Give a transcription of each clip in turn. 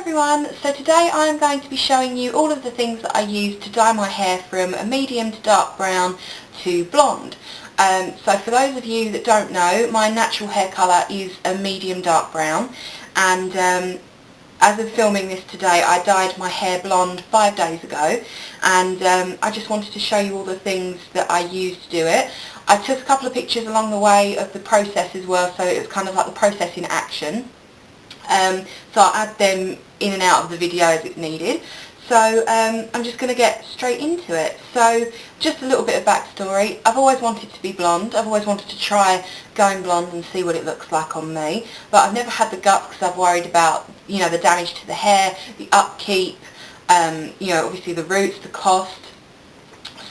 everyone, so today I am going to be showing you all of the things that I use to dye my hair from a medium to dark brown to blonde. So for those of you that don't know, my natural hair colour is a medium dark brown, and as of filming this today I dyed my hair blonde 5 days ago, and I just wanted to show you all the things that I used to do it. I took a couple of pictures along the way of the process as well, so it was kind of like the process in action. So I'll add them in and out of the video as it's needed. So I'm just going to get straight into it. So just a little bit of backstory. I've always wanted to be blonde. I've always wanted to try going blonde and see what it looks like on me. But I've never had the guts because I've worried about, you know, the damage to the hair, the upkeep, you know, obviously the roots, the cost.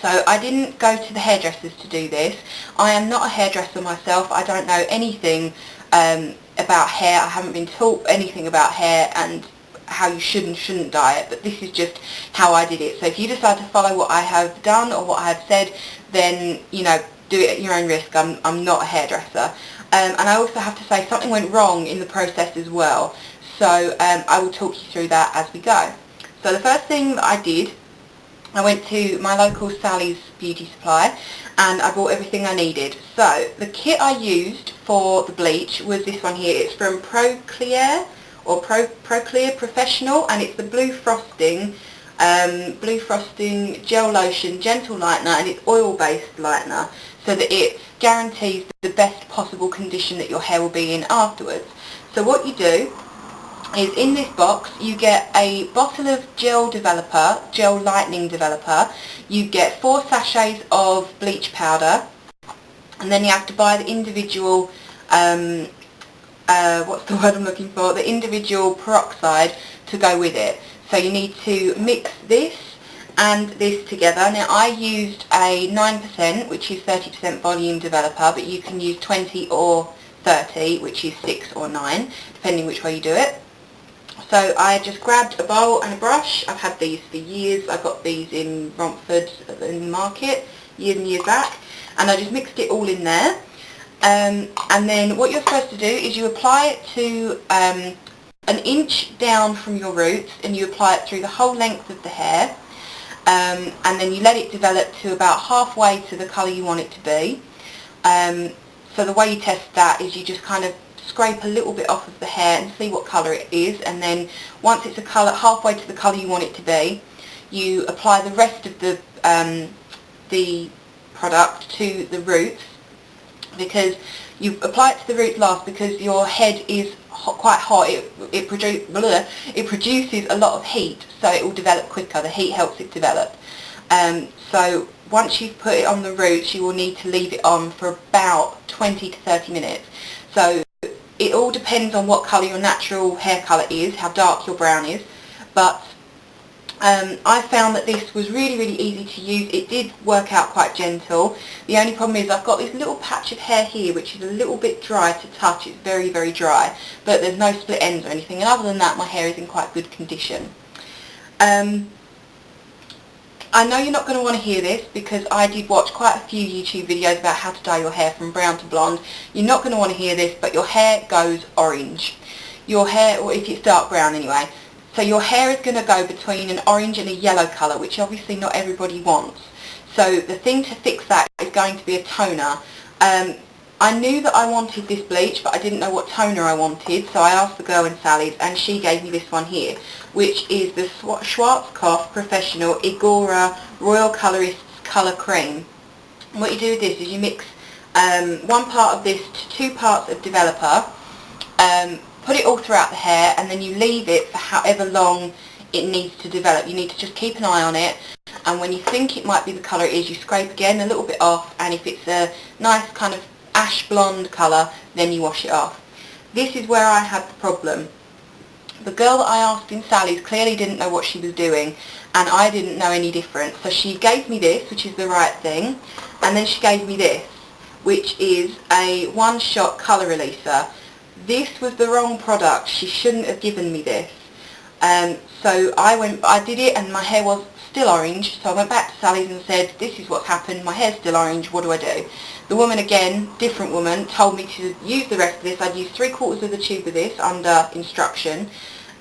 So I didn't go to the hairdressers to do this. I am not a hairdresser myself. I don't know anything about hair. I haven't been taught anything about hair and how you should and shouldn't dye it, but this is just how I did it. So if you decide to follow what I have done or what I have said, then, you know, do it at your own risk. I'm not a hairdresser. And I also have to say something went wrong in the process as well. So I will talk you through that as we go. So the first thing that I did, I went to my local Sally's beauty supply and I bought everything I needed. So the kit I used for the bleach was this one here. It's from ProClear or ProClear Professional, and it's the Blue Frosting Gel Lotion Gentle Lightener, and it's oil-based lightener, so that it guarantees the best possible condition that your hair will be in afterwards. So what you do is, in this box you get a bottle of gel lightening developer, you get 4 sachets of bleach powder, and then you have to buy the individual, what's the word I'm looking for, the individual peroxide to go with it. So you need to mix this and this together. Now I used a 9%, which is 30% volume developer, but you can use 20 or 30, which is 6 or 9, depending which way you do it. So I just grabbed a bowl and a brush. I've had these for years. I got these in Romford in the market years and years back, and I just mixed it all in there. And then what you're supposed to do is you apply it to an inch down from your roots, and you apply it through the whole length of the hair, and then you let it develop to about halfway to the colour you want it to be. So the way you test that is you just kind of scrape a little bit off of the hair and see what colour it is, and then once it's a colour halfway to the colour you want it to be, you apply the rest of the product to the roots, because you apply it to the roots last because your head is quite hot. It produces a lot of heat, so it will develop quicker. The heat helps it develop. So once you've put it on the roots, you will need to leave it on for about 20 to 30 minutes. So it all depends on what colour your natural hair colour is, how dark your brown is, but I found that this was really, really easy to use. It did work out quite gentle. The only problem is I've got this little patch of hair here which is a little bit dry to touch. It's very, very dry, but there's no split ends or anything, and other than that my hair is in quite good condition. I know you're not going to want to hear this because I did watch quite a few YouTube videos about how to dye your hair from brown to blonde. You're not going to want to hear this, but your hair goes orange. Your hair, or if it's dark brown anyway. So your hair is going to go between an orange and a yellow colour, which obviously not everybody wants. So the thing to fix that is going to be a toner. I knew that I wanted this bleach, but I didn't know what toner I wanted, so I asked the girl in Sally's, and she gave me this one here, which is the Schwarzkopf Professional Igora Royal Colorist's Colour Cream. And what you do with this is you mix 1 part of this to 2 parts of developer, put it all throughout the hair, and then you leave it for however long it needs to develop. You need to just keep an eye on it, and when you think it might be the colour it is, you scrape again a little bit off, and if it's a nice kind of ash blonde colour, then you wash it off. This is where I had the problem. The girl that I asked in Sally's clearly didn't know what she was doing, and I didn't know any different. So she gave me this, which is the right thing, and then she gave me this, which is a one-shot colour releaser. This was the wrong product. She shouldn't have given me this. So I did it, and my hair was still orange, so I went back to Sally's and said, this is what's happened, my hair's still orange, what do I do? The woman again, different woman, told me to use the rest of this. I'd use 3/4 of the tube of this under instruction,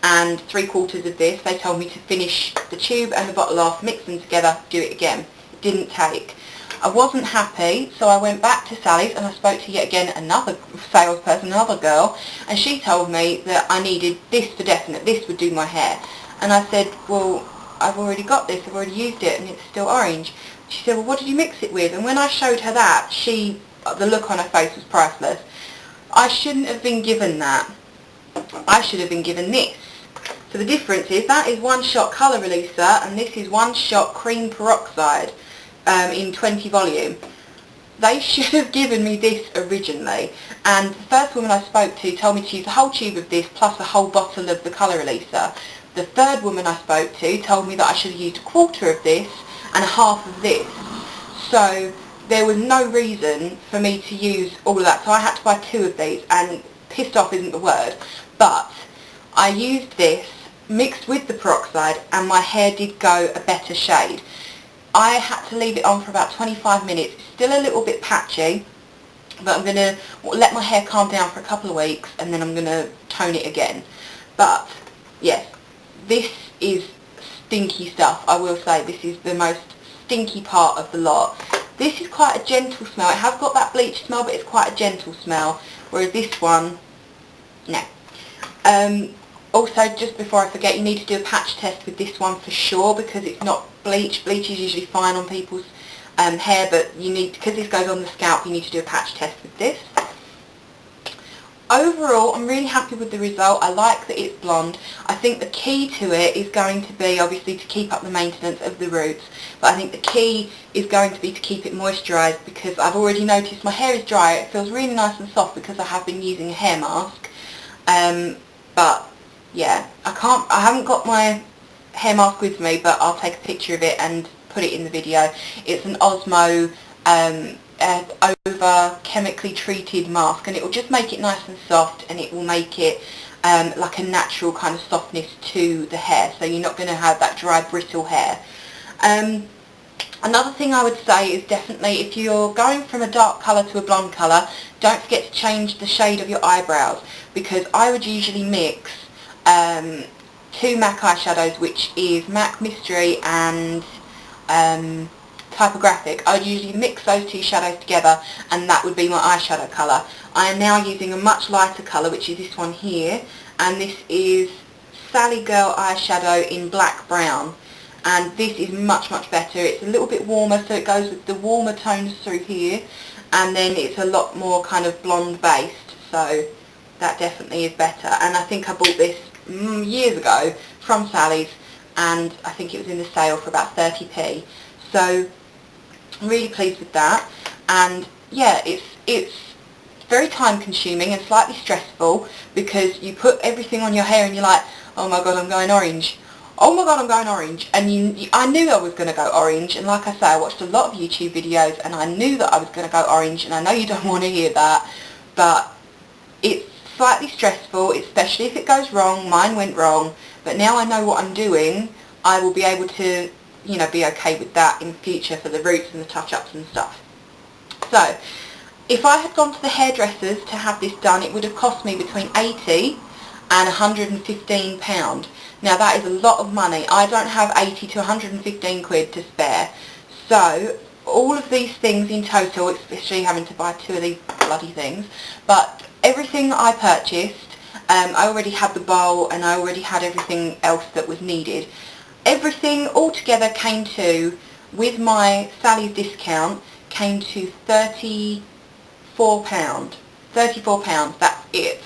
and 3/4 of this. They told me to finish the tube and the bottle off, mix them together, do it again. It didn't take. I wasn't happy, so I went back to Sally's and I spoke to yet again another salesperson, another girl, and she told me that I needed this for definite, this would do my hair. And I said, well, I've already got this, I've already used it and it's still orange. She said, well, what did you mix it with? And when I showed her that, the look on her face was priceless. I shouldn't have been given that. I should have been given this. So the difference is that is 1 shot colour releaser and this is 1 shot cream peroxide in 20 volume. They should have given me this originally, and the first woman I spoke to told me to use a whole tube of this plus a whole bottle of the colour releaser. The third woman I spoke to told me that I should have used 1/4 of this and 1/2 of this. So there was no reason for me to use all of that, so I had to buy 2 of these, and pissed off isn't the word, but I used this mixed with the peroxide and my hair did go a better shade. I had to leave it on for about 25 minutes. It's still a little bit patchy, but I'm going to let my hair calm down for a couple of weeks and then I'm going to tone it again. But yes, this is stinky stuff. I will say this is the most stinky part of the lot. This is quite a gentle smell. It has got that bleach smell, but it's quite a gentle smell, whereas this one, no. Also, just before I forget, you need to do a patch test with this one for sure, because it's not bleach. Bleach is usually fine on people's hair, but you need, because this goes on the scalp, you need to do a patch test with this. Overall, I'm really happy with the result. I like that it's blonde. I think the key to it is going to be, obviously, to keep up the maintenance of the roots, but I think the key is going to be to keep it moisturised, because I've already noticed my hair is dry. It feels really nice and soft because I have been using a hair mask, but yeah, I haven't got my hair mask with me, but I'll take a picture of it and put it in the video. It's an Osmo over chemically treated mask, and it will just make it nice and soft, and it will make it like a natural kind of softness to the hair, so you're not going to have that dry, brittle hair. Another thing I would say is definitely, if you're going from a dark colour to a blonde colour, don't forget to change the shade of your eyebrows, because I would usually mix 2 MAC eyeshadows, which is MAC Mystery and Typographic. I would usually mix those 2 shadows together and that would be my eyeshadow colour. I am now using a much lighter colour, which is this one here, and this is Sally Girl eyeshadow in black brown, and this is much better. It's a little bit warmer, so it goes with the warmer tones through here, and then it's a lot more kind of blonde based, so that definitely is better. And I think I bought this years ago from Sally's, and I think it was in the sale for about 30p, so I'm really pleased with that. And yeah, it's very time consuming and slightly stressful, because you put everything on your hair and you're like, oh my god, I'm going orange, oh my god, I'm going orange, and I knew I was going to go orange, and like I say, I watched a lot of YouTube videos and I knew that I was going to go orange, and I know you don't want to hear that, but it's slightly stressful, especially if it goes wrong. Mine went wrong, but now I know what I'm doing, I will be able to, you know, be okay with that in future for the roots and the touch-ups and stuff. So, if I had gone to the hairdressers to have this done, it would have cost me between £80 and £115. Now that is a lot of money. I don't have 80 to 115 quid to spare. So, all of these things in total, especially having to buy 2 of these bloody things, but everything I purchased, I already had the bowl and I already had everything else that was needed. Everything altogether came to, with my Sally's discount, came to £34. £34, that's it.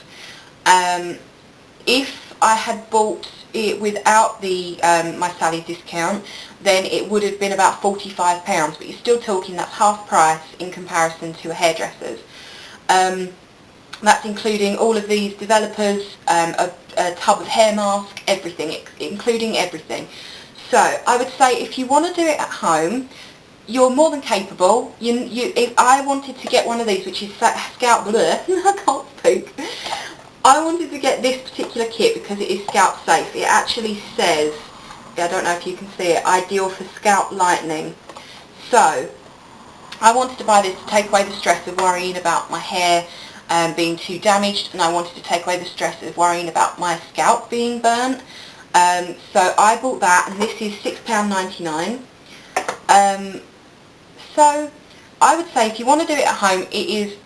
If I had bought it without the my Sally's discount, then it would have been about £45, but you're still talking, that's half price in comparison to a hairdresser's. That's including all of these developers, a tub of hair mask, everything, including everything. So I would say, if you want to do it at home, you're more than capable. If I wanted to get one of these, which is scalp blur, I can't speak. I wanted to get this particular kit because it is scalp safe. It actually says, I don't know if you can see it, ideal for scalp lightening. So I wanted to buy this to take away the stress of worrying about my hair being too damaged, and I wanted to take away the stress of worrying about my scalp being burnt. So I bought that, and this is £6.99. So I would say if you want to do it at home, it is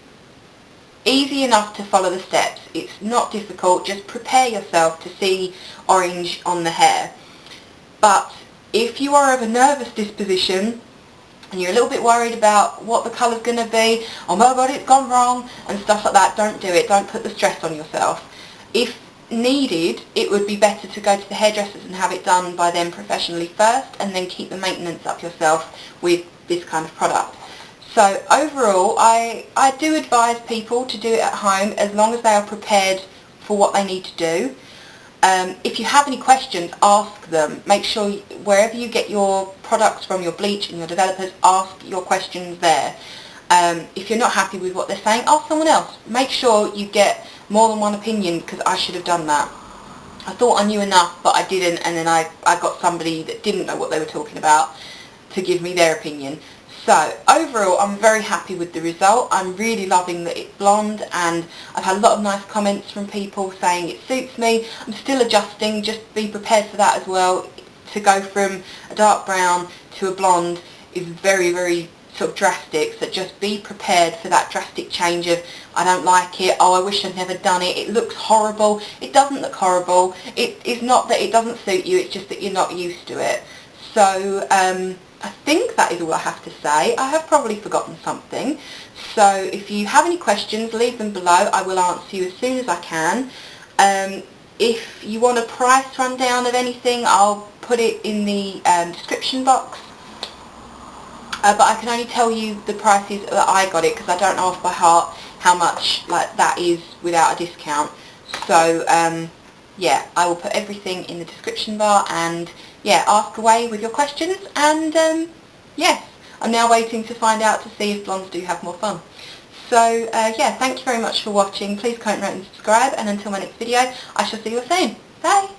easy enough to follow the steps. It's not difficult. Just prepare yourself to see orange on the hair. But if you are of a nervous disposition and you're a little bit worried about what the colour's going to be, oh my god, it's gone wrong, and stuff like that, don't do it. Don't put the stress on yourself. If needed, it would be better to go to the hairdressers and have it done by them professionally first, and then keep the maintenance up yourself with this kind of product. So overall, I do advise people to do it at home as long as they are prepared for what they need to do. If you have any questions, ask them. Make sure wherever you get your products from, your bleach and your developers, ask your questions there. If you're not happy with what they're saying, ask someone else. Make sure you get more than one opinion, because I should have done that. I thought I knew enough, but I didn't, and then I got somebody that didn't know what they were talking about to give me their opinion. So overall, I'm very happy with the result. I'm really loving that it's blonde, and I've had a lot of nice comments from people saying it suits me. I'm still adjusting, just be prepared for that as well. To go from a dark brown to a blonde is very, very sort of drastic, so just be prepared for that drastic change of, I don't like it, oh I wish I'd never done it, it looks horrible. It doesn't look horrible. It is not that it doesn't suit you, it's just that you're not used to it. So I think that is all I have to say. I have probably forgotten something, so if you have any questions, leave them below. I will answer you as soon as I can. If you want a price rundown of anything, I'll put it in the description box. But I can only tell you the prices that I got it, because I don't know off by heart how much like that is without a discount. So yeah, I will put everything in the description bar, and yeah, ask away with your questions. And yes, I'm now waiting to find out to see if blondes do have more fun. So yeah, thank you very much for watching. Please comment, rate and subscribe, and until my next video, I shall see you all soon. Bye!